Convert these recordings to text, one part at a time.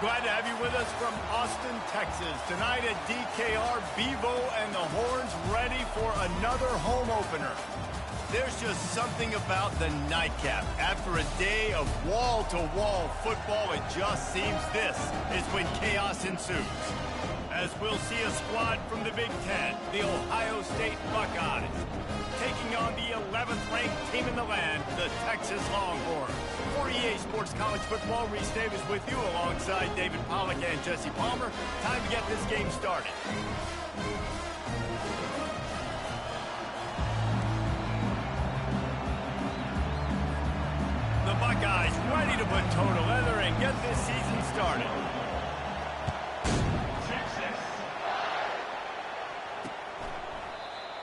Glad to have you with us from Austin, Texas. Tonight at DKR, Bevo and the Horns ready for another home opener. There's just something about the nightcap. After a day of wall-to-wall football, it just seems this is when chaos ensues. As we'll see a squad from the Big Ten, the Ohio State Buckeyes, taking on the 11th-ranked team in the land, the Texas Longhorns. For EA Sports College Football, Reese Davis with you alongside David Pollack and Jesse Palmer. Time to get this game started. The Buckeyes ready to put toe to leather and get this season started.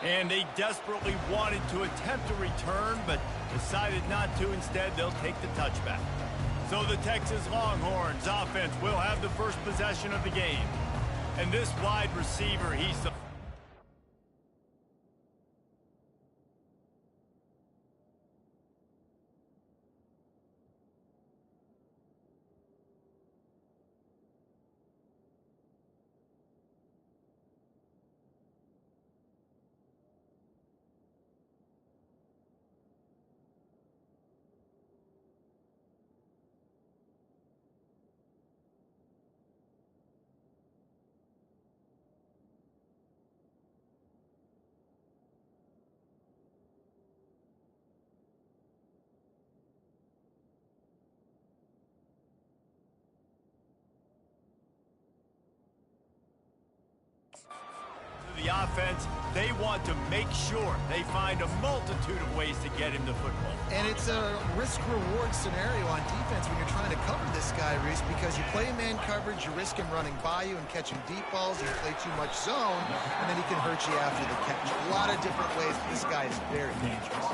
And they desperately wanted to attempt a return, but decided not to. Instead, they'll take the touchback. So the Texas Longhorns offense will have the first possession of the game. And this wide receiver, he's the... The offense, they want to make sure they find a multitude of ways to get him the football. And it's a risk-reward scenario on defense when you're trying to cover this guy, Reese, because you play man coverage, you risk him running by you and catching deep balls, you play too much zone, and then he can hurt you after the catch. A lot of different ways, but this guy is very dangerous.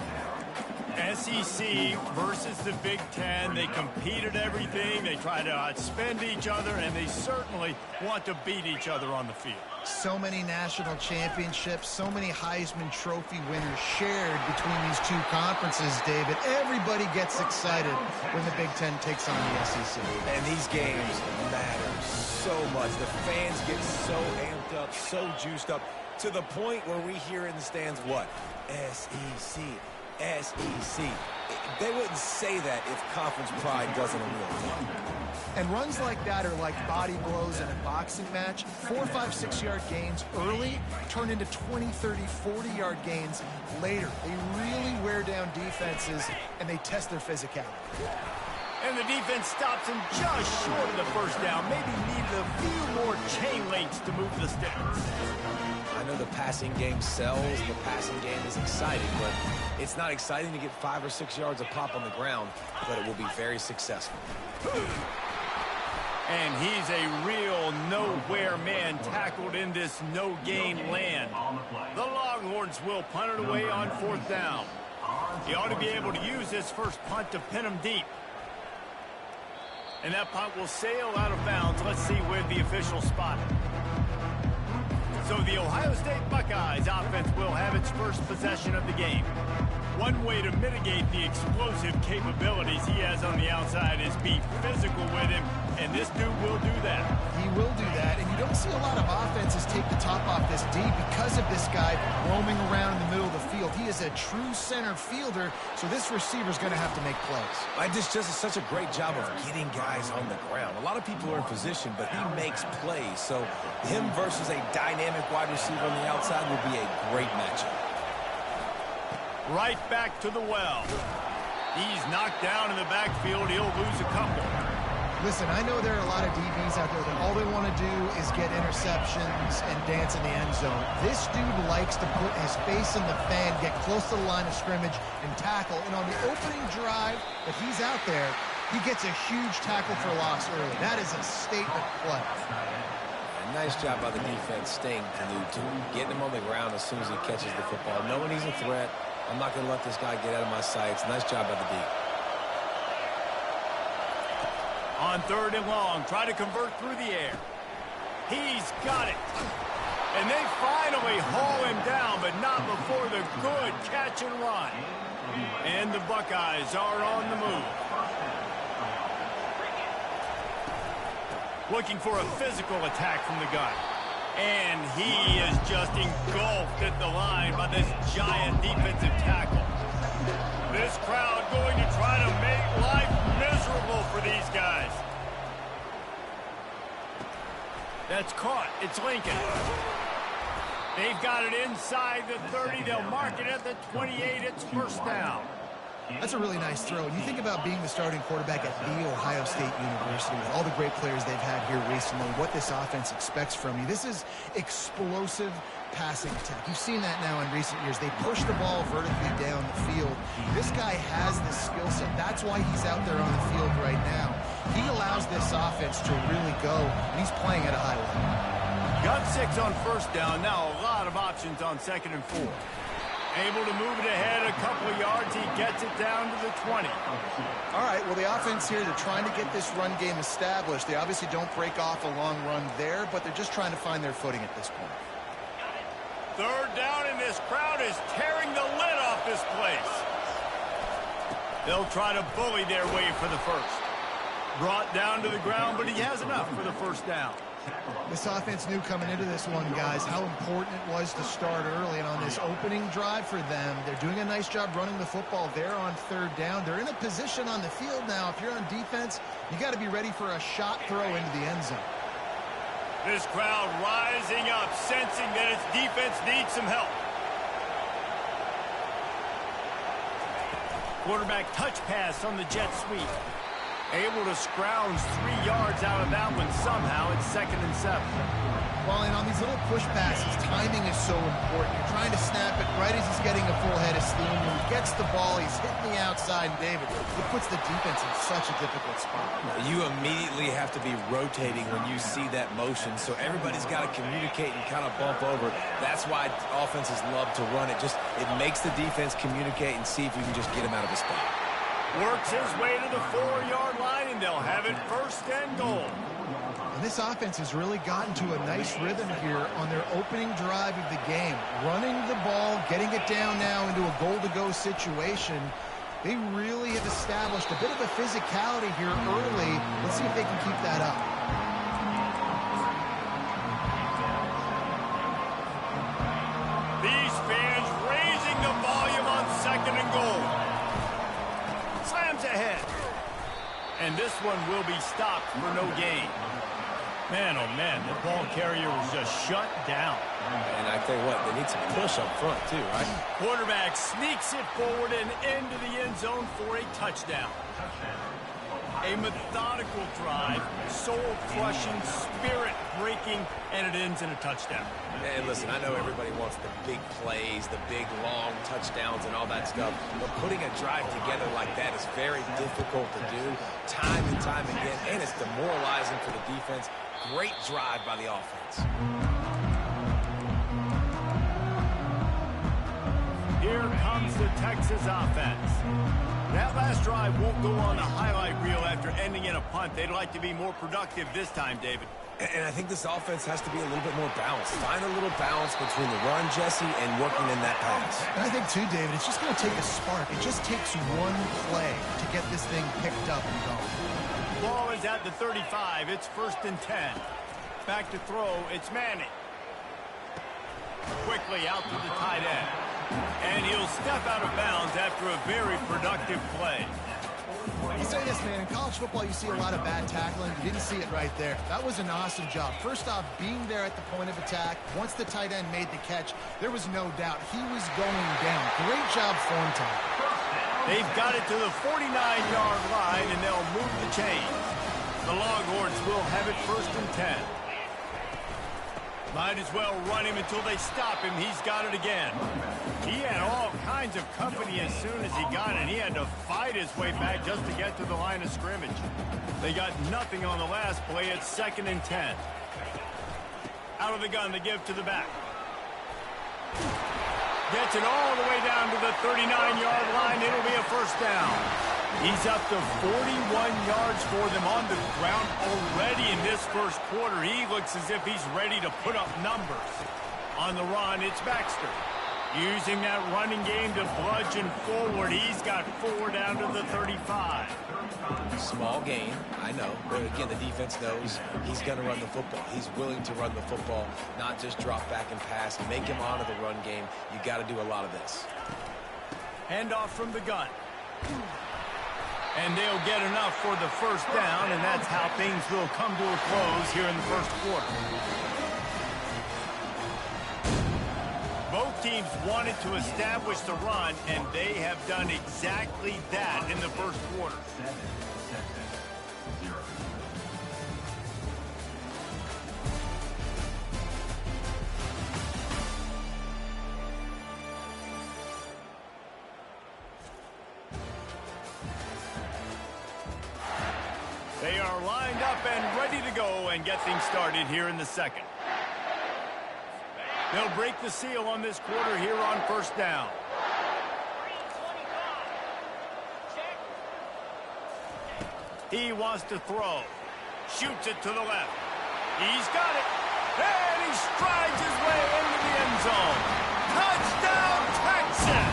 SEC versus the Big Ten. They compete at everything. They try to outspend each other, and they certainly want to beat each other on the field. So many national championships, so many Heisman Trophy winners shared between these two conferences, David. Everybody gets excited when the Big Ten takes on the SEC. And these games matter so much. The fans get so amped up, so juiced up, to the point where we hear in the stands, what? SEC. SEC. They wouldn't say that if conference pride doesn't appeal. And runs like that are like body blows in a boxing match. 4, 5, 6 yard gains early turn into 20, 30, 40-yard gains later. They really wear down defenses, and they test their physicality. And the defense stops him just short of the first down. Maybe needed a few more chain links to move the sticks. I know the passing game sells, the passing game is exciting, but it's not exciting to get 5 or 6 yards a pop on the ground, but it will be very successful. And he's a real nowhere man tackled in this no-gain land. The Longhorns will punt it away on 4th down. He ought to be able to use his first punt to pin him deep. And that punt will sail out of bounds. Let's see where the official spot it. So the Ohio State Buckeyes offense will have its first possession of the game. One way to mitigate the explosive capabilities he has on the outside is be physical with him, and this dude will do that. He will do that, and you don't see a lot of offenses take the top off this D because of this guy roaming around in the middle of the field. He is a true center fielder, so this receiver's going to have to make plays. I just does such a great job of getting guys on the ground. A lot of people are in position, but he makes plays, so him versus a dynamic wide receiver on the outside will be a great matchup. Right back to the well. He's knocked down in the backfield. He'll lose a couple. Listen, I know there are a lot of DBs out there that all they want to do is get interceptions and dance in the end zone. This dude likes to put his face in the fan, get close to the line of scrimmage, and tackle. And on the opening drive that he's out there, he gets a huge tackle for loss early. That is a statement play. Nice job by the defense staying glued to him, getting him on the ground as soon as he catches the football. Knowing he's a threat, I'm not going to let this guy get out of my sights. Nice job by the D. On 3rd and long, try to convert through the air. He's got it. And they finally haul him down, but not before the good catch and run. And the Buckeyes are on the move. looking for a physical attack from the gun. And he is just engulfed at the line by this giant defensive tackle. This crowd going to try to make life miserable for these guys. That's caught. It's Lincoln. They've got it inside the 30. They'll mark it at the 28. It's first down. That's a really nice throw. And you think about being the starting quarterback at The Ohio State University with all the great players they've had here recently, what this offense expects from you. This is explosive passing attack. You've seen that now in recent years. They push the ball vertically down the field. This guy has this skill set. That's why he's out there on the field right now. He allows this offense to really go, and he's playing at a high level. Got 6 on first down. Now a lot of options on 2nd and 4. Able to move it ahead a couple of yards. He gets it down to the 20. All right, well, the offense here, they're trying to get this run game established. They obviously don't break off a long run there, but they're just trying to find their footing at this point. 3rd down, and this crowd is tearing the lid off this place. They'll try to bully their way for the first. Brought down to the ground, but he has enough for the first down. This offense knew coming into this one, guys, how important it was to start early. And on this opening drive for them, they're doing a nice job running the football there on 3rd down. They're in a position on the field now. If you're on defense, you got to be ready for a shot throw into the end zone. This crowd rising up, sensing that its defense needs some help. Quarterback touch pass on the jet sweep. Able to scrounge 3 yards out of that one somehow. It's 2nd and 7. Well, and on these little push passes, timing is so important. You're trying to snap it right as he's getting a full head of steam. When he gets the ball, he's hitting the outside, and David, it puts the defense in such a difficult spot. You immediately have to be rotating when you see that motion, so everybody's got to communicate and kind of bump over. That's why offenses love to run it. It makes the defense communicate and see if you can just get him out of his spot. Works his way to the 4-yard line, and they'll have it 1st and goal. And this offense has really gotten to a nice rhythm here on their opening drive of the game. Running the ball, getting it down now into a goal-to-go situation. They really have established a bit of a physicality here early. Let's see if they can keep that up. These fans raising the volume on 2nd and goal. Slams ahead. And this one will be stopped for no gain. Man, oh man, the ball carrier was just shut down. And I tell you what, they need some push up front too, right? Quarterback sneaks it forward and into the end zone for a touchdown. A methodical drive, soul-crushing, spirit-breaking, and it ends in a touchdown. And listen, I know everybody wants the big plays, the big, long touchdowns and all that stuff, but putting a drive together like that is very difficult to do time and time again, and it's demoralizing for the defense. Great drive by the offense. Here comes the Texas offense. That last drive won't go on the highlight reel after ending in a punt. They'd like to be more productive this time, David. And I think this offense has to be a little bit more balanced. Find a little balance between the run, Jesse, and working in that pass. And I think, too, David, it's just going to take a spark. It just takes one play to get this thing picked up and going. Ball is at the 35. It's 1st and 10. Back to throw. It's Manning. Quickly out to the tight end. And he'll step out of bounds after a very productive play. I'll say this, man, in college football you see a lot of bad tackling. You didn't see it right there. That was an awesome job. First off, being there at the point of attack. Once the tight end made the catch, there was no doubt he was going down. Great job form time. They've got it to the 49-yard line, and they'll move the chains. The Longhorns will have it 1st and 10. Might as well run him until they stop him. He's got it again. He had all kinds of company as soon as he got it. He had to fight his way back just to get to the line of scrimmage. They got nothing on the last play. It's 2nd and 10. Out of the gun, they give to the back. Gets it all the way down to the 39-yard line. It'll be a 1st down. He's up to 41 yards for them on the ground already in this 1st quarter. He looks as if he's ready to put up numbers. On the run, it's Baxter. Using that running game to bludgeon forward. He's got 4 down to the 35. Small gain, I know. But again, the defense knows he's going to run the football. He's willing to run the football, not just drop back and pass. Make him honor the run game. You got to do a lot of this. Handoff from the gun. And they'll get enough for the first down, and that's how things will come to a close here in the first quarter. Both teams wanted to establish the run, and they have done exactly that in the first quarter. They are lined up and ready to go and get things started here in the second. They'll break the seal on this quarter here on first down. He wants to throw. Shoots it to the left. He's got it. And he strides his way into the end zone. Touchdown, Texas!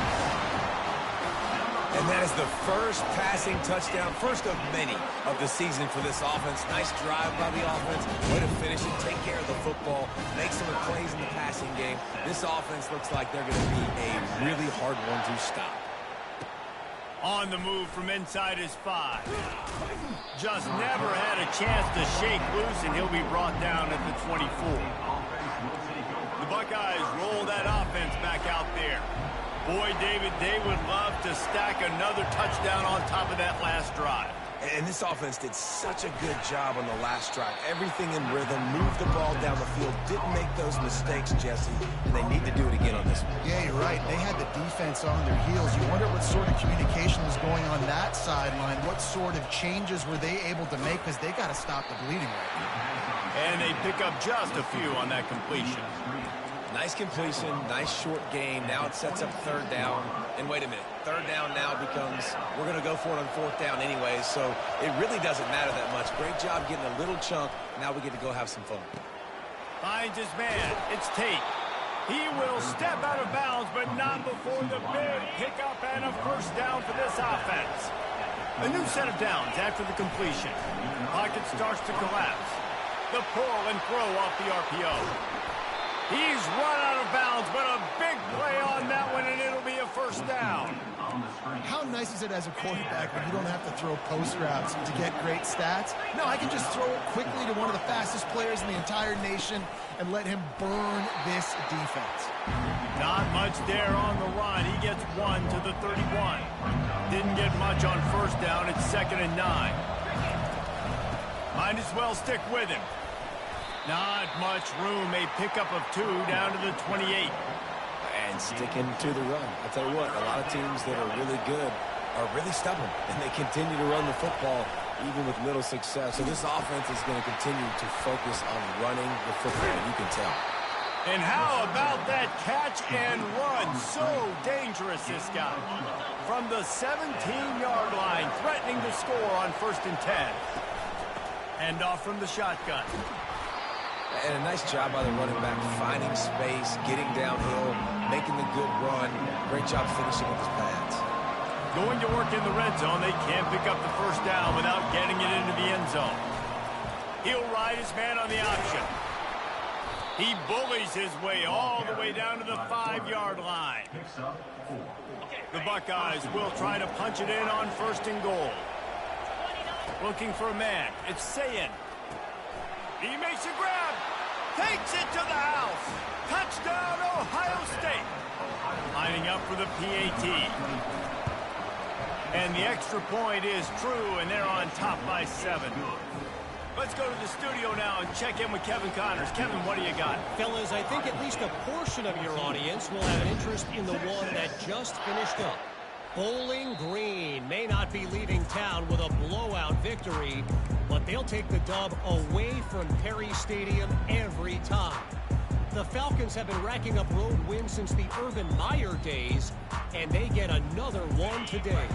And that is the first passing touchdown, first of many of the season for this offense. Nice drive by the offense. Way to finish it, take care of the football, make some plays in the passing game. This offense looks like they're going to be a really hard one to stop. On the move from inside his 5. Just never had a chance to shake loose, and he'll be brought down at the 24. The Buckeyes roll that offense back out there. Boy, David, they would love to stack another touchdown on top of that last drive. And this offense did such a good job on the last drive. Everything in rhythm, moved the ball down the field, didn't make those mistakes, Jesse, and they need to do it again on this one. Yeah, you're right. They had the defense on their heels. You wonder what sort of communication was going on that sideline. What sort of changes were they able to make, because they got to stop the bleeding right now. And they pick up just a few on that completion. Nice completion, nice short gain. Now it sets up third down. And wait a minute, third down now becomes, we're going to go for it on fourth down anyway, so it really doesn't matter that much. Great job getting a little chunk. Now we get to go have some fun. Finds his man. It's Tate. He will step out of bounds, but not before the big pickup and a first down for this offense. A new set of downs after the completion. Pocket starts to collapse. The pull and throw off the RPO. He's run out of bounds, but a big play on that one, and it'll be a first down. How nice is it as a quarterback when you don't have to throw post routes to get great stats? No, I can just throw it quickly to one of the fastest players in the entire nation and let him burn this defense. Not much there on the run. He gets 1 to the 31. Didn't get much on first down. It's 2nd and 9. Might as well stick with him. Not much room. A pickup of 2 down to the 28. And sticking to the run. I'll tell you what, a lot of teams that are really good are really stubborn, and they continue to run the football even with little success. So this offense is going to continue to focus on running the football, you can tell. And how about that catch and run? So dangerous, this guy. From the 17-yard line, threatening to score on 1st and 10. Hand off from the shotgun. And a nice job by the running back, finding space, getting downhill, making the good run. Great job finishing with his pads. Going to work in the red zone. They can't pick up the first down without getting it into the end zone. He'll ride his man on the option. He bullies his way all the way down to the 5-yard line. The Buckeyes will try to punch it in on 1st and goal. Looking for a man. It's Sayin. He makes a grab. Takes it to the house. Touchdown, Ohio State. Lining up for the PAT. And the extra point is true, and they're on top by 7. Let's go to the studio now and check in with Kevin Connors. Kevin, what do you got? Fellas, I think at least a portion of your audience will have an interest in the one that just finished up. Bowling Green may not be leaving town with a blowout victory, but they'll take the dub away from Perry Stadium every time. The Falcons have been racking up road wins since the Urban Meyer days, and they get another one today.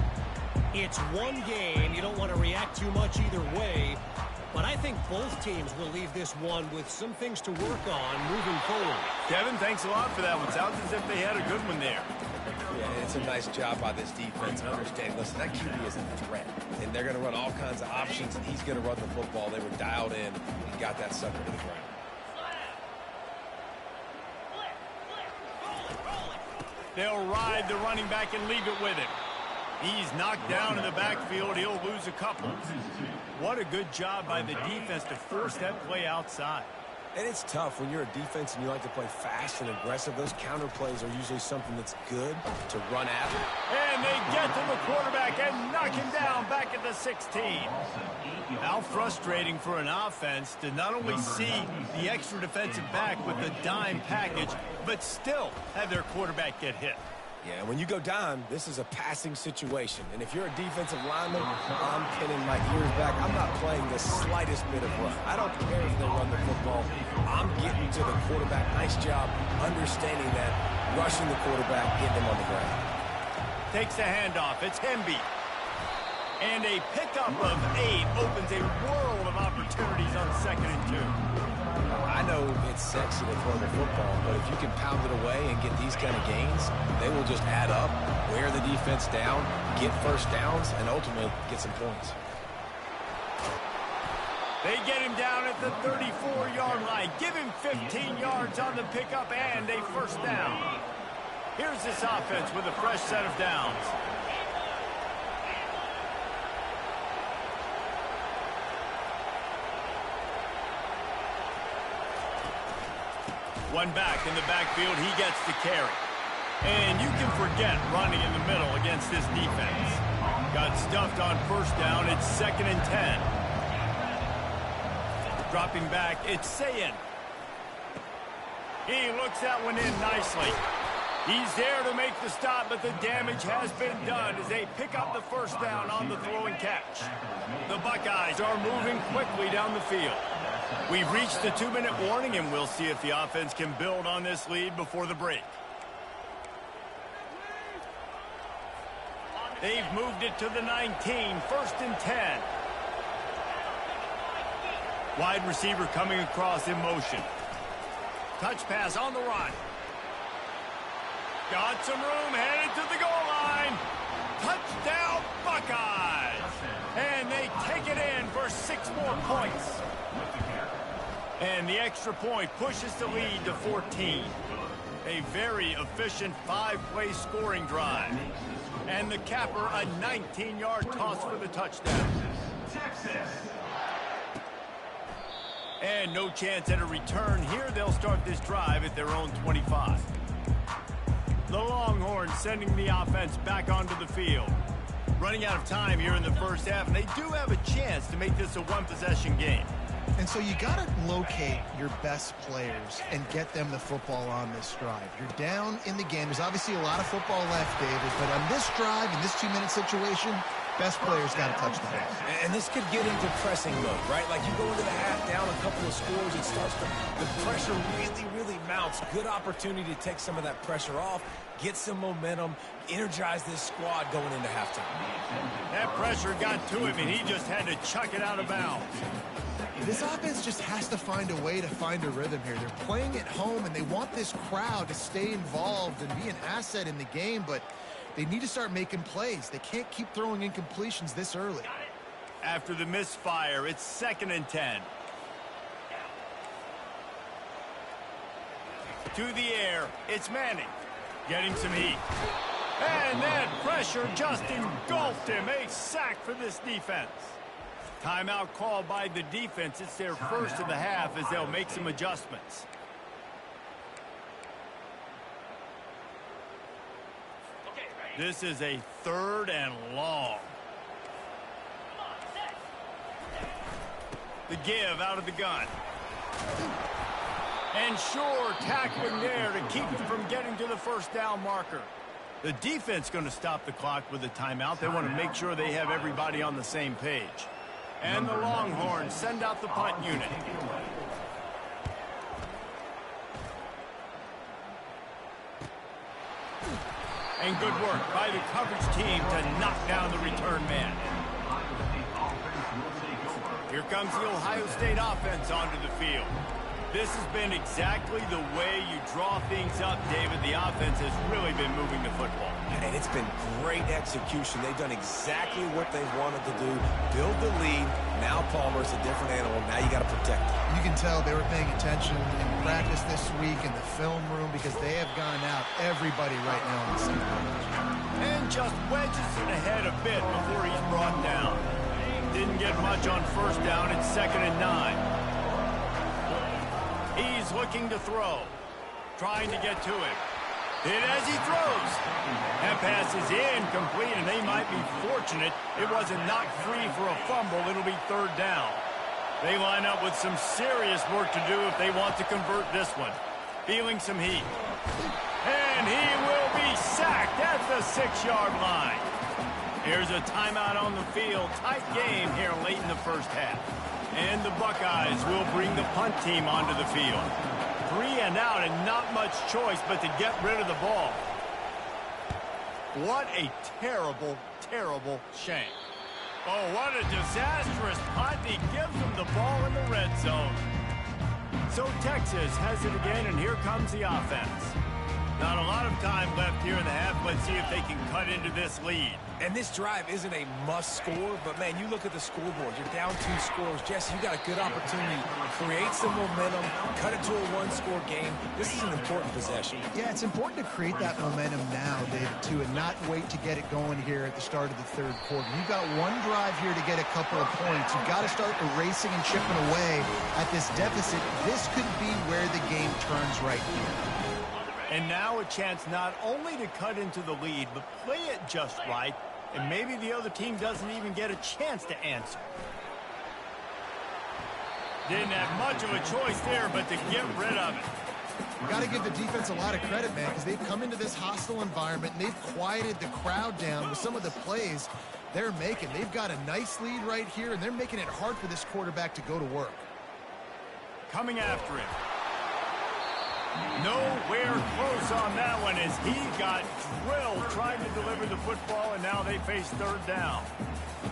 It's one game. You don't want to react too much either way, But I think both teams will leave this one with some things to work on moving forward. Kevin, thanks a lot for that one. Sounds as if they had a good one there. Yeah, it's a nice job by this defense. Understand, listen, that QB is a threat. And they're going to run all kinds of options, and he's going to run the football. They were dialed in and got that sucker to the ground. They'll ride the running back and leave it with him. He's knocked down in the backfield. He'll lose a couple. What a good job by the defense to force that play outside. And it's tough when you're a defense and you like to play fast and aggressive. Those counter plays are usually something that's good to run after. And they get to the quarterback and knock him down back at the 16. How frustrating for an offense to not only see the extra defensive back with the dime package, but still have their quarterback get hit. Yeah, when you go down, this is a passing situation. And if you're a defensive lineman, I'm pinning my ears back. I'm not playing the slightest bit of run. I don't care if they run the football. I'm getting to the quarterback. Nice job understanding that, rushing the quarterback, getting him on the ground. Takes the handoff. It's Hemby. And a pickup of 8 opens a world of opportunities on 2nd and 2. I know it's sexy to throw the football, but if you can pound it away and get these kind of gains, they will just add up, wear the defense down, get first downs, and ultimately get some points. They get him down at the 34-yard line. Give him 15 yards on the pickup and a first down. Here's this offense with a fresh set of downs. One back in the backfield, he gets the carry. And you can forget running in the middle against this defense. Got stuffed on first down, it's 2nd and 10. Dropping back, it's Sayin. He looks that one in nicely. He's there to make the stop, but the damage has been done as they pick up the first down on the throw and catch. The Buckeyes are moving quickly down the field. We've reached the 2-minute warning, and we'll see if the offense can build on this lead before the break. They've moved it to the 19, 1st and 10. Wide receiver coming across in motion. Touch pass on the run. Got some room, headed to the goal line. Touchdown, Buckeyes. And they take it in for 6 more points. And the extra point pushes the lead to 14. A very efficient 5-play scoring drive. And the capper, a 19-yard toss for the touchdown. And no chance at a return here. They'll start this drive at their own 25. The Longhorns sending the offense back onto the field. Running out of time here in the first half, and they do have a chance to make this a one-possession game. And so you got to locate your best players and get them the football on this drive. You're down in the game. There's obviously a lot of football left, David, but on this drive, in this 2-minute situation, best players got to touch the ball. And this could get into pressing mode, right? Like you go into the half down a couple of scores, it starts to, the pressure really mounts. Good opportunity to take some of that pressure off, get some momentum, energize this squad going into halftime. That pressure got to him, and he just had to chuck it out of bounds. This offense just has to find a way to find a rhythm here. They're playing at home, and they want this crowd to stay involved and be an asset in the game, but they need to start making plays. They can't keep throwing incompletions this early. After the misfire, it's 2nd and 10. To the air, it's Manning. Getting some heat. And that pressure just engulfed him. A sack for this defense. Timeout called by the defense. It's their first of the half as they'll make some adjustments. This is a 3rd and long. The give out of the gun. And sure, tackling there to keep them from getting to the first down marker. The defense going to stop the clock with a timeout. They want to make sure they have everybody on the same page. And the Longhorns send out the punt unit. And good work by the coverage team to knock down the return man. Here comes the Ohio State offense onto the field. This has been exactly the way you draw things up, David. The offense has really been moving the football. And it's been great execution. They've done exactly what they wanted to do. Build the lead. Now Palmer's a different animal. Now you got to protect it. You can tell they were paying attention in practice this week in the film room because they have gone out everybody right now on the same page. And just wedges it ahead a bit before he's brought down. Didn't get much on first down. It's 2nd and 9. He's looking to throw. Trying to get to it. Hit as he throws. That pass is incomplete, and they might be fortunate it wasn't knocked free for a fumble. It'll be 3rd down. They line up with some serious work to do if they want to convert this one. Feeling some heat. And he will be sacked at the 6-yard line. Here's a timeout on the field. Tight game here late in the first half. And the Buckeyes will bring the punt team onto the field. 3 and out and not much choice but to get rid of the ball. What a terrible, terrible shame. Oh, what a disastrous punt. He gives them the ball in the red zone. So Texas has it again, and here comes the offense. Not a lot of time left here in the half. Let's see if they can cut into this lead. And this drive isn't a must score, but man, you look at the scoreboard. You're down 2 scores. Jesse, you got a good opportunity to create some momentum, cut it to a 1-score game. This is an important possession. Yeah, it's important to create that momentum now, David, too, and not wait to get it going here at the start of the 3rd quarter. You've got one drive here to get a couple of points. You've got to start erasing and chipping away at this deficit. This could be where the game turns right here. And now a chance not only to cut into the lead, but play it just right, and maybe the other team doesn't even get a chance to answer. Didn't have much of a choice there, but to get rid of it. You got to give the defense a lot of credit, man, because they've come into this hostile environment, and they've quieted the crowd down with some of the plays they're making. They've got a nice lead right here, and they're making it hard for this quarterback to go to work. Coming after him. Nowhere close on that one as he got drilled trying to deliver the football, and now they face 3rd down.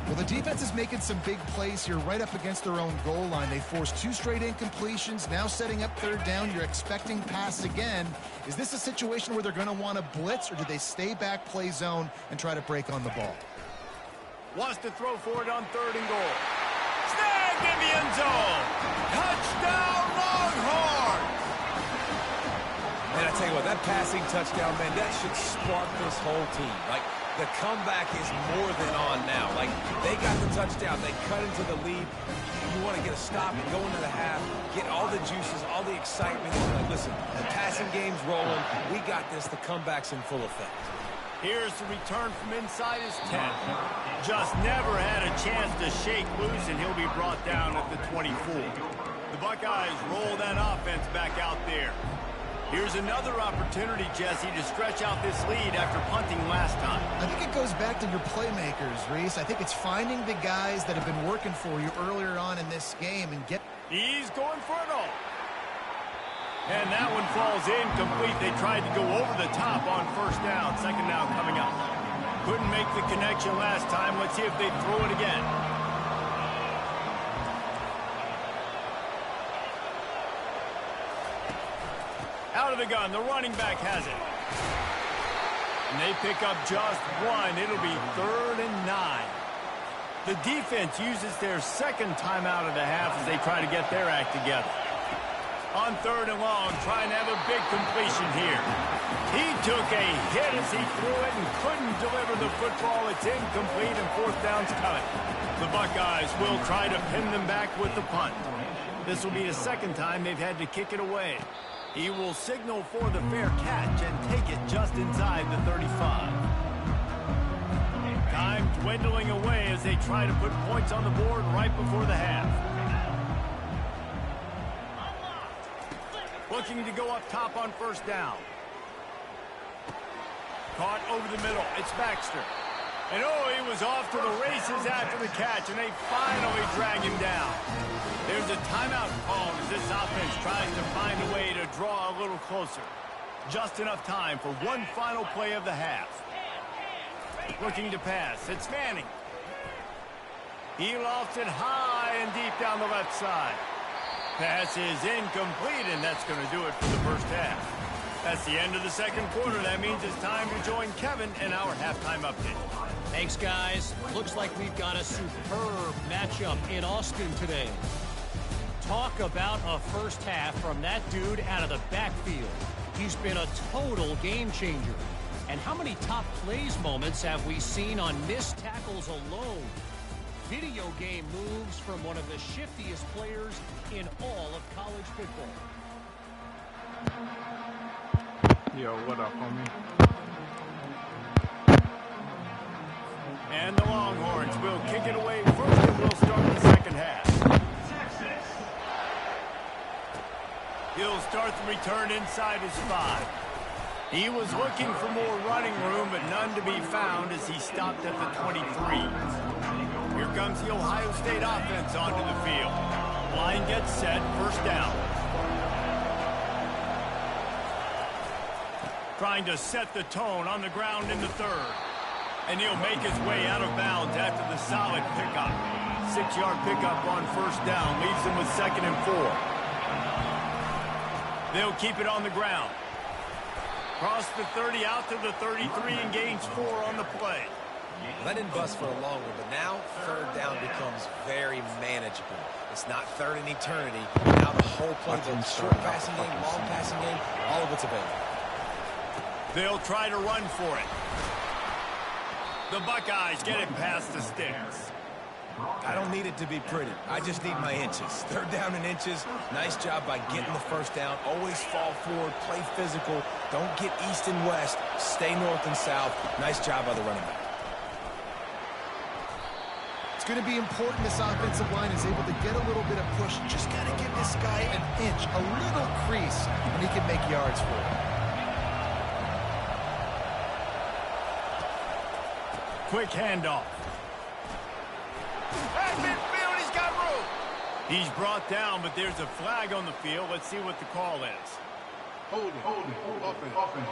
Well, the defense is making some big plays here right up against their own goal line. They forced 2 straight incompletions, now setting up 3rd down. You're expecting pass again. Is this a situation where they're going to want to blitz, or do they stay back, play zone, and try to break on the ball? Wants to throw for it on 3rd and goal. Snagged in the end zone. Touchdown, Longhorns! And I tell you what, that passing touchdown, man, that should spark this whole team. Like, the comeback is more than on now. Like, they got the touchdown. They cut into the lead. You want to get a stop and go into the half, get all the juices, all the excitement. Like, listen, the passing game's rolling. We got this. The comeback's in full effect. Here's the return from inside his 10. Just never had a chance to shake loose, and he'll be brought down at the 24. The Buckeyes roll that offense back out there. Here's another opportunity, Jesse, to stretch out this lead after punting last time. I think it goes back to your playmakers, Reese. I think it's finding the guys that have been working for you earlier on in this game and get... He's going for it all. And that one falls incomplete. They tried to go over the top on 1st down. 2nd down coming up. Couldn't make the connection last time. Let's see if they throw it again. Out of the gun, the running back has it. And they pick up just 1. It'll be 3rd and 9. The defense uses their 2nd timeout of the half as they try to get their act together. On 3rd and long, trying to have a big completion here. He took a hit as he threw it and couldn't deliver the football. It's incomplete, and 4th down's coming. The Buckeyes will try to pin them back with the punt. This will be the 2nd time they've had to kick it away. He will signal for the fair catch and take it just inside the 35. Time dwindling away as they try to put points on the board right before the half. Looking to go up top on 1st down. Caught over the middle. It's Baxter. And oh, he was off to the races after the catch, and they finally drag him down. There's a timeout called as this offense tries to find a way to draw a little closer. Just enough time for one final play of the half. Looking to pass. It's Manning. He lofts it high, high and deep down the left side. Pass is incomplete, and that's going to do it for the first half. That's the end of the second quarter. That means it's time to join Kevin in our halftime update. Thanks, guys. Looks like we've got a superb matchup in Austin today. Talk about a first half from that dude out of the backfield. He's been a total game changer. And how many top plays moments have we seen on missed tackles alone? Video game moves from one of the shiftiest players in all of college football. Yo, what up, homie? And the Longhorns will kick it away first, and we'll start the second half. He'll start the return inside his 5. He was looking for more running room, but none to be found as he stopped at the 23. Here comes the Ohio State offense onto the field. Line gets set, first down. Trying to set the tone on the ground in the third. And he'll make his way out of bounds after the solid pickup. 6-yard pickup on first down, leaves him with 2nd and 4. They'll keep it on the ground. Cross the 30 out to the 33 and gains 4 on the play. Let him bust for a long one, but now third down becomes very manageable. It's not third in eternity. Now the whole play, the short passing game, long passing game, all of it's available. They'll try to run for it. The Buckeyes get it past the sticks. I don't need it to be pretty. I just need my inches. Third down in inches. Nice job by getting the first down. Always fall forward, play physical. Don't get east and west. Stay north and south. Nice job by the running back. It's going to be important this offensive line is able to get a little bit of push. Just got to give this guy an inch, a little crease, and he can make yards for it. Quick handoff. At midfield, he's got room. He's brought down, but there's a flag on the field. Let's see what the call is. Hold it. Offense.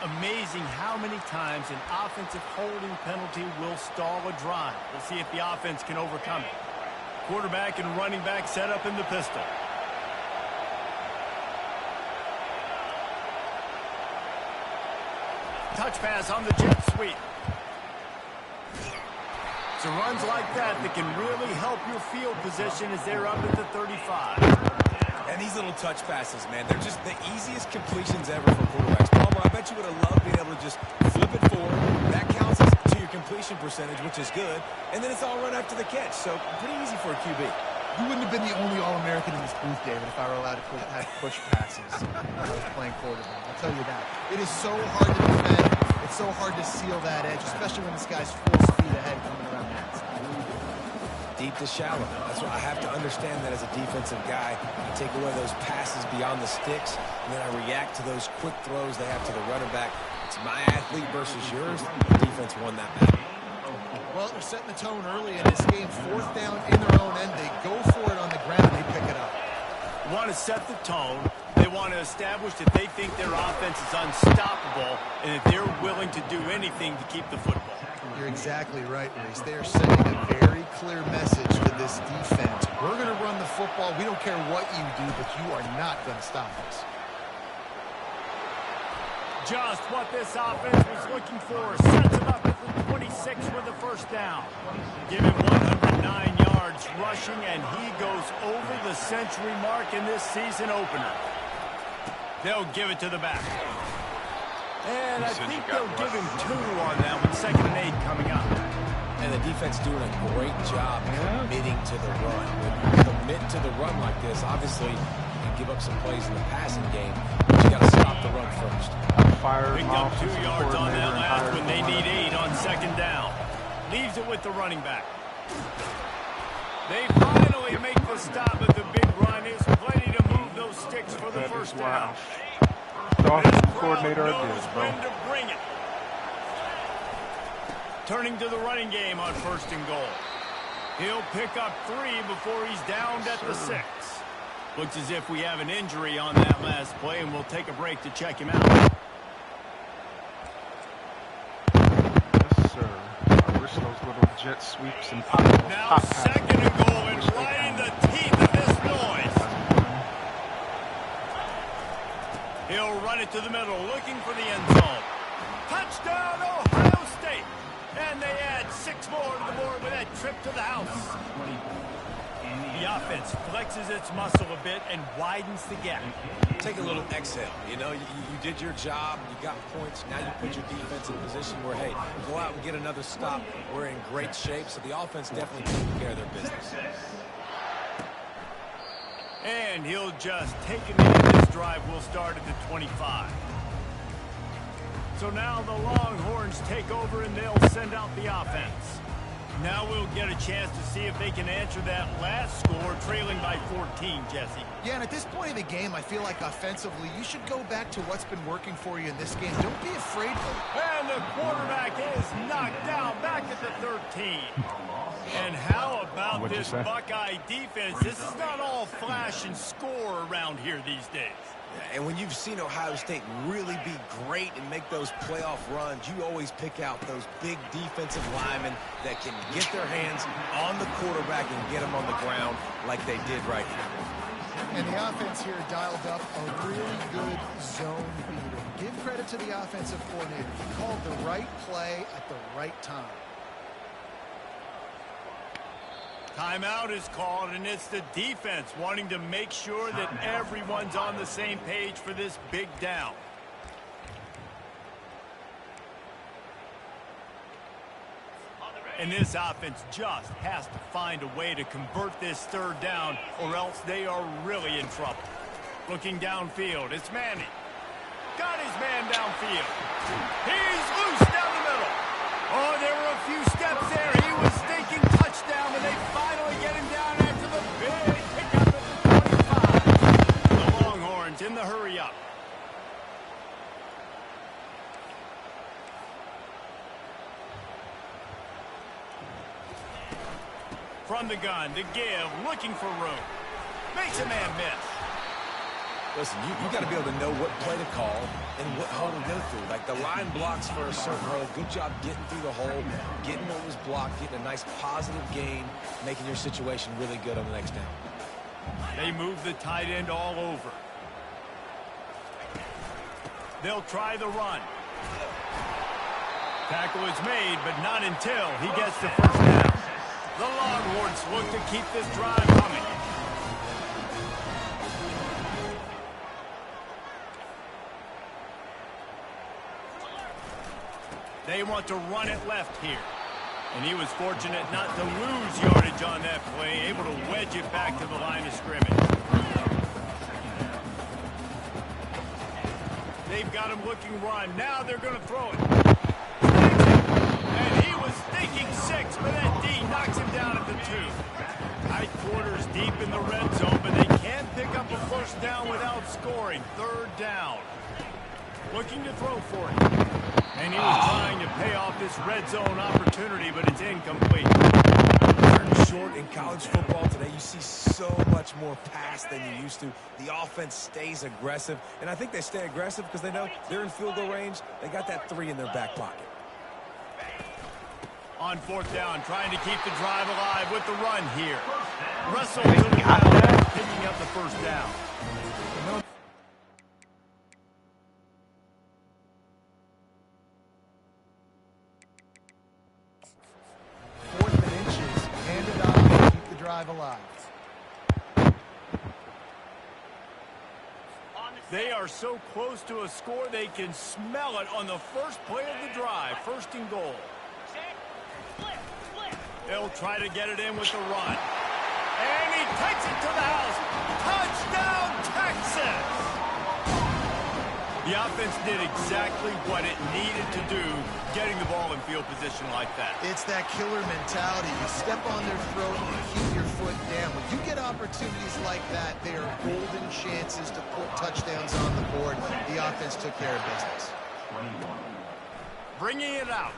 Amazing how many times an offensive holding penalty will stall a drive. We'll see if the offense can overcome it. Quarterback and running back set up in the pistol. Touch pass on the jet sweep. It's runs like that can really help your field position as they're up at the 35. And these little touch passes, man, they're just the easiest completions ever for quarterbacks. Palmer, I bet you would have loved being able to just flip it forward. That counts to your completion percentage, which is good. And then it's all run after the catch, so pretty easy for a QB. You wouldn't have been the only All-American in this booth, David, if I were allowed to have push passes when I was playing quarterback. I'll tell you that. It is so hard to defend. It's so hard to seal that edge, especially when this guy's full speed ahead coming around that side. Deep to shallow. That's why I have to understand that as a defensive guy. I take away those passes beyond the sticks, and then I react to those quick throws they have to the running back. It's my athlete versus yours. The defense won that battle. Well, they're setting the tone early in this game. 4th down in their own end. They go for it on the ground, and they pick it up. Want to set the tone. They want to establish that they think their offense is unstoppable and that they're willing to do anything to keep the football. You're exactly right, Reese. They are sending a very clear message to this defense. We're going to run the football. We don't care what you do, but you are not going to stop us. Just what this offense was looking for. Sets him up at the 26 with the first down. Give him 109 yards rushing, and he goes over the century mark in this season opener. They'll give it to the back. And I think they'll give him 2 on that one. 2nd and 8 coming up. And the defense doing a great job committing to the run. When you commit to the run like this, obviously you can give up some plays in the passing game, but you got to stop the run first. Picked up 2 yards on that last one. They need 8 on 2nd down. Leaves it with the running back. They finally make the stop at the big run. There's plenty to move those sticks for the first down. The offensive coordinator knows bro. when to bring it. Turning to the running game on 1st and goal. He'll pick up 3 before he's downed at the 6. Looks as if we have an injury on that last play, and we'll take a break to check him out. Yes, sir. Our wrist knows what jet sweeps and pop Now second and goal, and right in the teeth of this noise. He'll run it to the middle, looking for the end zone. Touchdown, Ohio State! And they add 6 more to the board with that trip to the house. The offense flexes its muscle a bit and widens the gap. Take a little exhale. You know, you did your job. You got points. Now you put your defense in a position where, hey, go out and get another stop. We're in great shape, so the offense definitely taking care of their business. And he'll just take a minute. This drive will start at the 25. So now the Longhorns take over and they'll send out the offense. Now we'll get a chance to see if they can answer that last score, trailing by 14, Jesse. Yeah, and at this point of the game, I feel like offensively, you should go back to what's been working for you in this game. Don't be afraid of it. And the quarterback is knocked down back at the 13. And how about this Buckeye defense? This is not all flash and score around here these days. And when you've seen Ohio State really be great and make those playoff runs, you always pick out those big defensive linemen that can get their hands on the quarterback and get him on the ground like they did right here. And the offense here dialed up a really good zone beating. Give credit to the offensive coordinator. He called the right play at the right time. Timeout is called, and it's the defense wanting to make sure that everyone's on the same page for this big down. And this offense just has to find a way to convert this third down, or else they are really in trouble. Looking downfield, it's Manning. Got his man downfield. He's loose down the middle. Oh, there were a few steps there. He was thinking touchdown, and they finally get him down after the big pickup at the 25. The Longhorns in the hurry-up. From the gun, to give, looking for room. Makes a man miss. Listen, you got to be able to know what play to call and what hole to go through. Like the line blocks for a certain hole. Good job getting through the hole, getting what was blocked, getting a nice positive gain, making your situation really good on the next down. They move the tight end all over. They'll try the run. Tackle is made, but not until he gets the first down. The Longhorns look to keep this drive coming. They want to run it left here. And he was fortunate not to lose yardage on that play, able to wedge it back to the line of scrimmage. They've got him looking run. Now they're going to throw it. And he was thinking 6, but that D knocks him down at the 2. Tight quarters deep in the red zone, but they can't pick up a first down without scoring. Third down. Looking to throw for it. And he was trying to pay off this red zone opportunity, but it's incomplete. Short in college football today, you see so much more pass than you used to. The offense stays aggressive, and I think they stay aggressive because they know they're in field goal range. They got that 3 in their back pocket. On fourth down, trying to keep the drive alive with the run here. Russell to the ground, picking up the first down. Alive. They are so close to a score they can smell it on the first play of the drive. First and goal. They'll try to get it in with the run. And he takes it to the house. Touchdown, Texas! The offense did exactly what it needed to do, getting the ball in field position like that. It's that killer mentality. You step on their throat and you keep your foot down. When you get opportunities like that, they are golden chances to put touchdowns on the board. The offense took care of business. Bringing it out.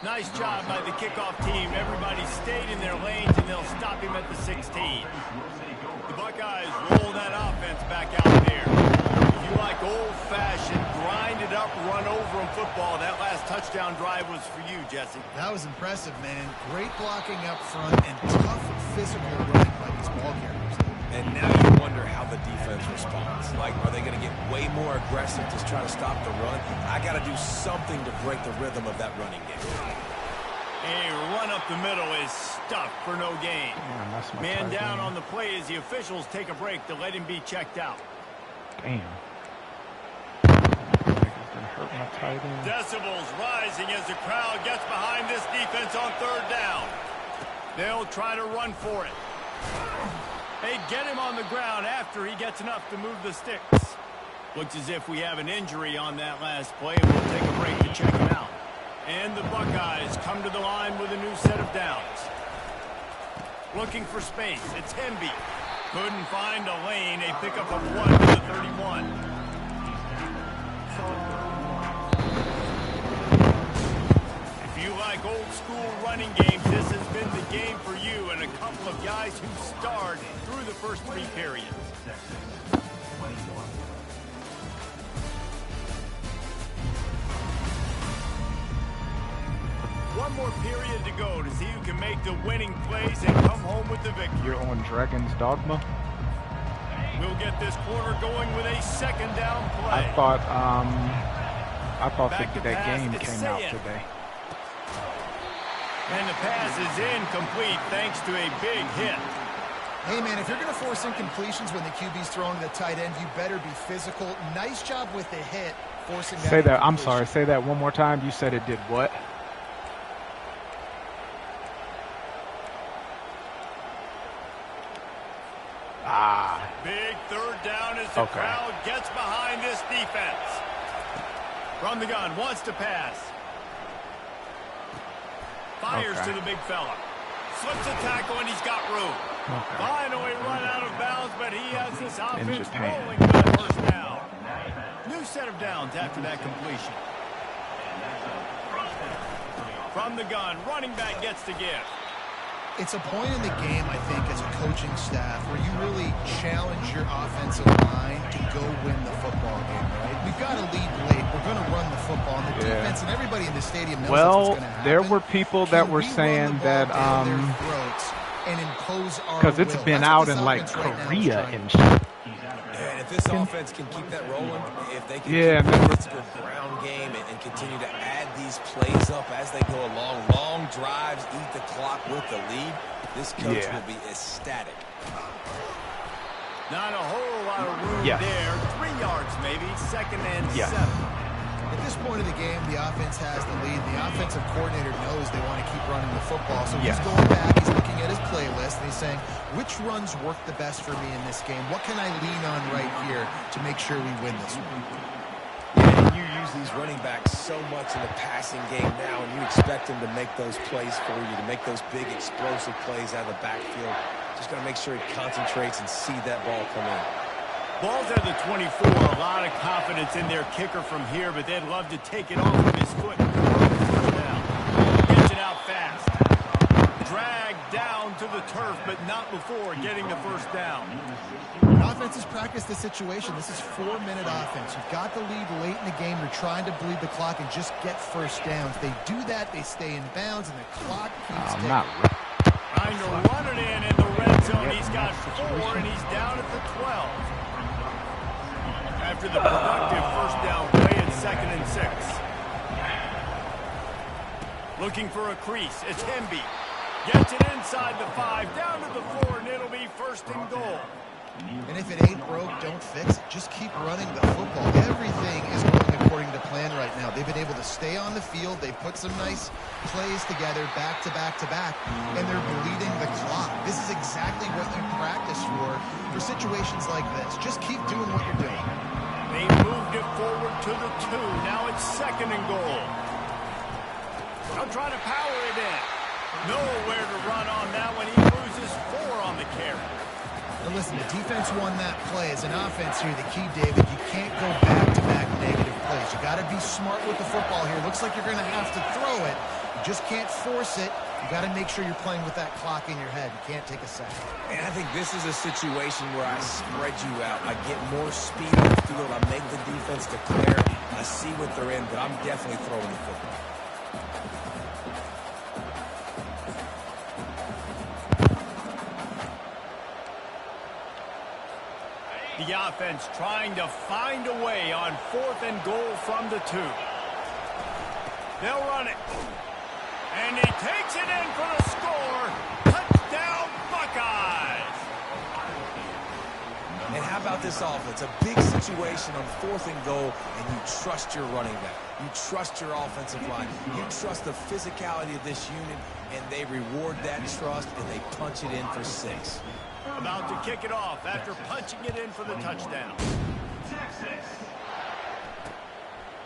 Nice job by the kickoff team. Everybody stayed in their lanes, and they'll stop him at the 16. The Buckeyes roll that offense back out there. If you like old-fashioned, grinded-up run over him football. That last touchdown drive was for you, Jesse. That was impressive, man. Great blocking up front and tough physical running by these ball carriers. And now you wonder how the defense responds. Like, are they going to get way more aggressive to try to stop the run? I got to do something to break the rhythm of that running game. A run up the middle is stuffed for no gain. Man down on the play as the officials take a break to let him be checked out. Damn. Gonna hurt my tight end. Decibels rising as the crowd gets behind this defense on third down. They'll try to run for it. They get him on the ground after he gets enough to move the sticks. Looks as if we have an injury on that last play, and we'll take a break to check him out. And the Buckeyes come to the line with a new set of downs. Looking for space. It's Hemby. Couldn't find a lane. A pickup of 1 to the 31. If you like old school running games, this has been the game for you and a couple of guys who starred through the first 3 periods. One more period to go to see who can make the winning plays and come home with the victory. You're on Dragon's Dogma? We'll get this quarter going with a second down play. I thought Back to that pass, game it's came out Sayed. today. And the pass is incomplete thanks to a big hit. Hey, man, if you're going to force incompletions when the QB's throwing to the tight end, you better be physical. Nice job with the hit, forcing that. Say that. I'm incompletion. sorry. Say that one more time. You said it did what? Big third down as the crowd gets behind this defense. From the gun, wants to pass. Fires to the big fella. Slips a tackle and he's got room. Finally run out of bounds, but he has this offense rolling for the first down. New set of downs after that completion. From the gun, running back gets to give. It's a point in the game, I think, as a coaching staff where you really challenge your offensive line to go win the football game, right? We've got to lead late. We're going to run the football. And the defense and everybody in the stadium knows that's what's going to happen. There were people that were saying that because it's been out in like Korea and shit. And if this offense can keep that rolling, if they can keep the physical ground game and continue to add these plays up as they go along, long drives, eat the clock with the lead, this coach will be ecstatic. Not a whole lot of room there. 3 yards maybe, second and 7. At this point of the game, the offense has the lead. The offensive coordinator knows they want to keep running the football. So he's going back, he's looking at his playlist, and he's saying, which runs work the best for me in this game? What can I lean on right here to make sure we win this one? And you use these running backs so much in the passing game now, and you expect them to make those plays for you, to make those big explosive plays out of the backfield. Just got to make sure he concentrates and see that ball come in. Ball's at the 24. A lot of confidence in their kicker from here, but they'd love to take it off of his foot. Gets it out fast. Dragged down to the turf, but not before getting the first down. Offense has practiced the situation. This is 4-minute offense. You've got the lead late in the game. You're trying to bleed the clock and just get first downs. They do that, they stay in bounds, and the clock keeps ticking. Trying to run it in the red zone. He's got 4, and he's down at the 12. After the productive first down play, it's 2nd and 6. Looking for a crease. It's Hemby. Gets it inside the 5, down to the 4, and it'll be 1st and goal. And if it ain't broke, don't fix it. Just keep running the football. Everything is going according to plan right now. They've been able to stay on the field. They've put some nice plays together back to back to back, and they're bleeding the clock. This is exactly what you practice for situations like this. Just keep doing what you're doing. They moved it forward to the 2. Now it's 2nd and goal. They'll try to power it in. Nowhere to run on that when he loses 4 on the carry. Now listen, the defense won that play. As an offense here, the key, David, you can't go back-to-back negative plays. You got to be smart with the football here. Looks like you're going to have to throw it. You just can't force it. You got to make sure you're playing with that clock in your head. You can't take a sack. And I think this is a situation where I spread you out. I get more speed on the field. I make the defense declare. I see what they're in, but I'm definitely throwing the football. The offense trying to find a way on 4th and goal from the 2. They'll run it. And he takes it in for the score. Touchdown, Buckeyes. And how about this offense? A big situation on 4th and goal, and you trust your running back. You trust your offensive line. You trust the physicality of this unit, and they reward that trust, and they punch it in for 6. About to kick it off after punching it in for the touchdown.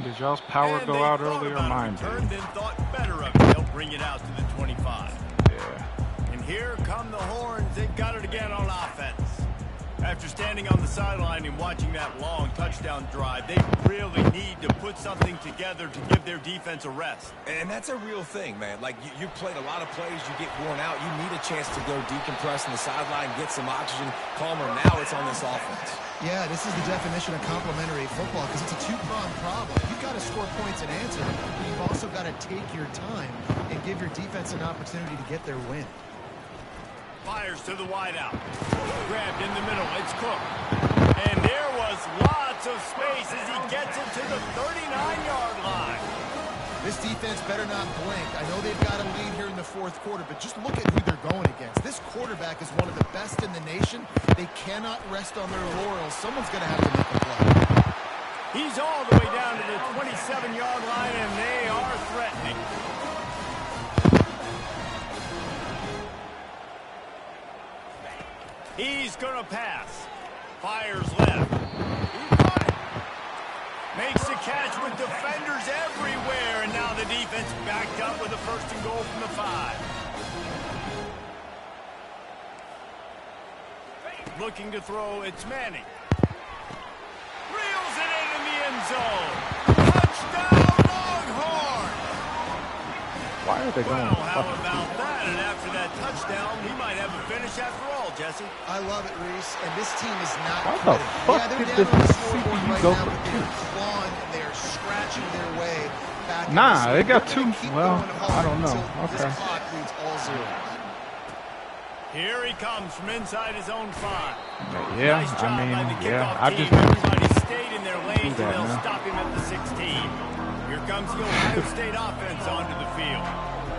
Did y'all's power go out earlier? Mine did. Then thought better of it. They'll bring it out to the 25. Yeah. And here come the Horns. They've got it again on offense. After standing on the sideline and watching that long touchdown drive, they really need to put something together to give their defense a rest. And that's a real thing, man. Like, you played a lot of plays, you get worn out. You need a chance to go decompress on the sideline, get some oxygen, calmer. Now it's on this offense. Yeah, this is the definition of complementary football because it's a two-pronged problem. You've got to score points and answer, but you've also got to take your time and give your defense an opportunity to get their win. Fires to the wideout. Grabbed in the middle. It's Cook. And there was lots of space as he gets it to the 39-yard line. This defense better not blink. I know they've got a lead here in the 4th quarter, but just look at who they're going against. This quarterback is one of the best in the nation. They cannot rest on their laurels. Someone's going to have to make a play. He's all the way down to the 27-yard line, and they are threatening. He's going to pass. Fires left. He got it. Makes the catch with defenders everywhere. And now the defense backed up with a 1st and goal from the 5. Looking to throw, it's Manning. Reels it in the end zone. Touchdown, Longhorn! Why are they going? Well, how about that? And after that touchdown, he might have a finish after all, Jesse. I love it, Reese. And this team is not Why the quitting. fuck Yeah, they're did down this on the scoreboard CPU right go now, for but they're clawing and they're scratching their way back. Nah, they got They're 2. gonna keep Well, going hard I don't know. until Okay. This clock reads all zeros. Here he comes from inside his own 5. Yeah, Nice job I mean, by the yeah. kickoff I team. just Everybody stayed in their lanes, that, and they'll man. stop him at the 16. Here comes the Ohio State offense onto the field.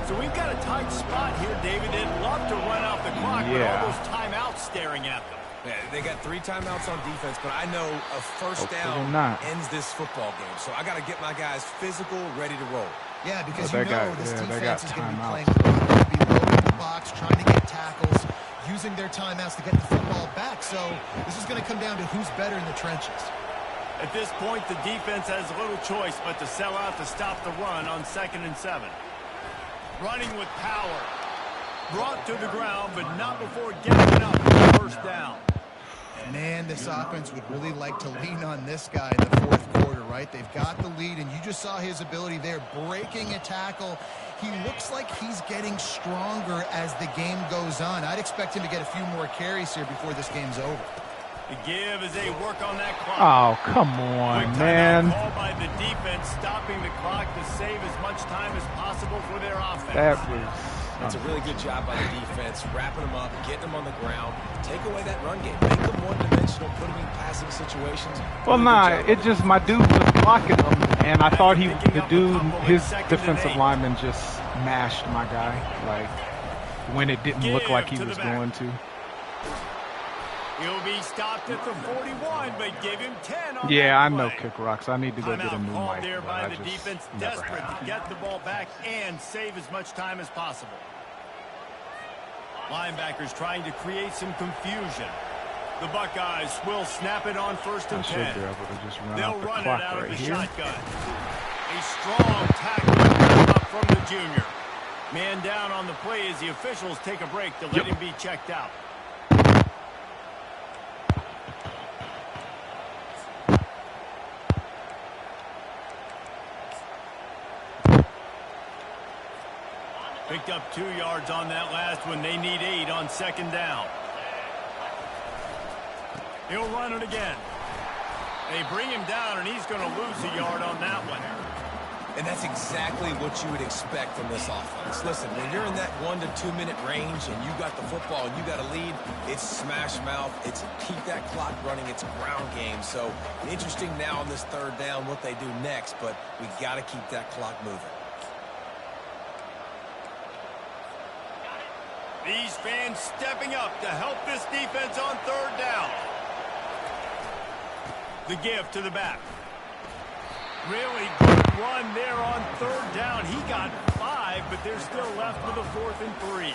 So we've got a tight spot here, David. They'd love to run out the clock, but Yeah. all those timeouts staring at them. Yeah, they got 3 timeouts on defense, but I know a first Hopefully down not. ends this football game. So I got to get my guys physical, ready to roll. Yeah, because Well, you they know got- this yeah, they defense got is going to be timeouts. playing run. They're going to be loading the box, trying to get tackles, using their timeouts to get the football back. So this is going to come down to who's better in the trenches. At this point, the defense has little choice but to sell out to stop the run on 2nd and 7. Running with power. Brought to the ground, but not before getting it up for the 1st down. Man, this offense would really like to lean on this guy in the 4th quarter, right? They've got the lead, and you just saw his ability there, breaking a tackle. He looks like he's getting stronger as the game goes on. I'd expect him to get a few more carries here before this game's over. The give as they work on that clock. Oh, come on, Quick timeout man. call by the defense, stopping the clock to save as much time as possible for their offense. That was. It's a really good job by the defense, wrapping them up, getting them on the ground, take away that run game, make them one-dimensional, put them in passing situations. Well, Really good nah, job. it just, my dude was blocking him, and I thought the dude, his defensive lineman just mashed my guy, like, when it didn't look like he was going to. He'll be stopped at the 41, but give him 10 on Yeah, that I know play. Kick Rocks. I need to go get a Timeout new called mic, there but by I the just defense, never desperate have. to get the ball back and save as much time as possible. Linebackers trying to create some confusion. The Buckeyes will snap it on 1st I and should 10. be able to just run They'll out the run it clock out of right the here. shotgun. A strong tackle up from the junior. Man down on the play as the officials take a break to let him be checked out. Picked up 2 yards on that last one. They need 8 on 2nd down. He'll run it again. They bring him down, and he's going to lose a yard on that one. And that's exactly what you would expect from this offense. Listen, when you're in that 1 to 2 minute range and you got the football and you got a lead, it's smash mouth, it's keep that clock running, it's ground game. So interesting now on this third down what they do next, but we got to keep that clock moving. These fans stepping up to help this defense on third down. The give to the back. Really good run there on third down. He got 5, but they're still left with a 4th and 3.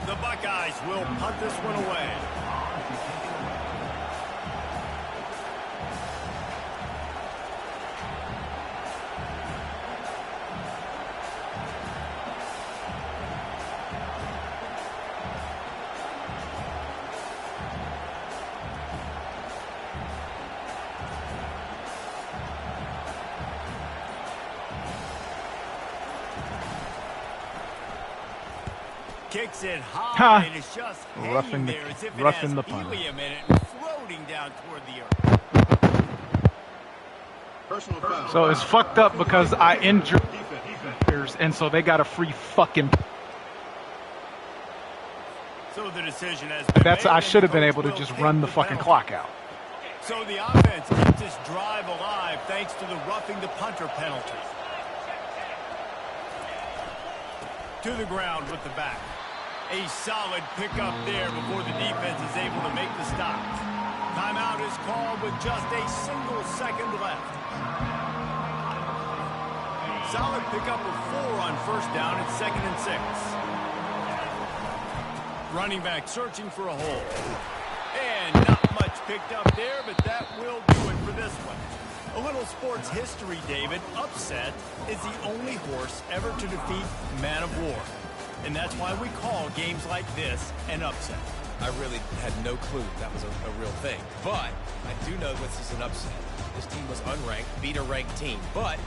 The Buckeyes will punt this one away. Kicks it high, and it's just hanging there as if it has helium in it, floating down toward the earth. So it's fucked up because I injured and so they got a free fucking. So the decision has been That's made, I should have been and able to coach just will run take the fucking penalty. clock out. So the offense keeps this drive alive thanks to the roughing the punter penalty. To the ground with the back. A solid pickup there before the defense is able to make the stop. Timeout is called with just a single second left. Solid pickup of 4 on first down at 2nd and 6. Running back searching for a hole. And not much picked up there, but that will do it for this one. A little sports history, David. Upset is the only horse ever to defeat Man of War. And that's why we call games like this an upset. I really had no clue that was a real thing. But I do know this is an upset. This team was unranked, beat a ranked team. But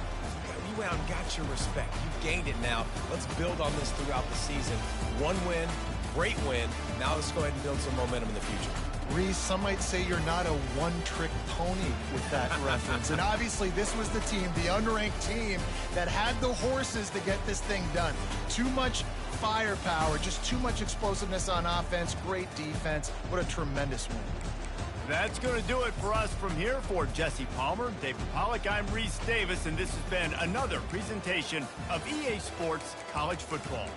you went out and got your respect. You gained it now. Let's build on this throughout the season. One win, great win. Now let's go ahead and build some momentum in the future. Reese, some might say you're not a one-trick pony with that reference. And obviously this was the team, the unranked team, that had the horses to get this thing done. Too much firepower, just too much explosiveness on offense, great defense. What a tremendous win. That's going to do it for us from here. For Jesse Palmer, David Pollack, I'm Reese Davis, and this has been another presentation of EA Sports College Football.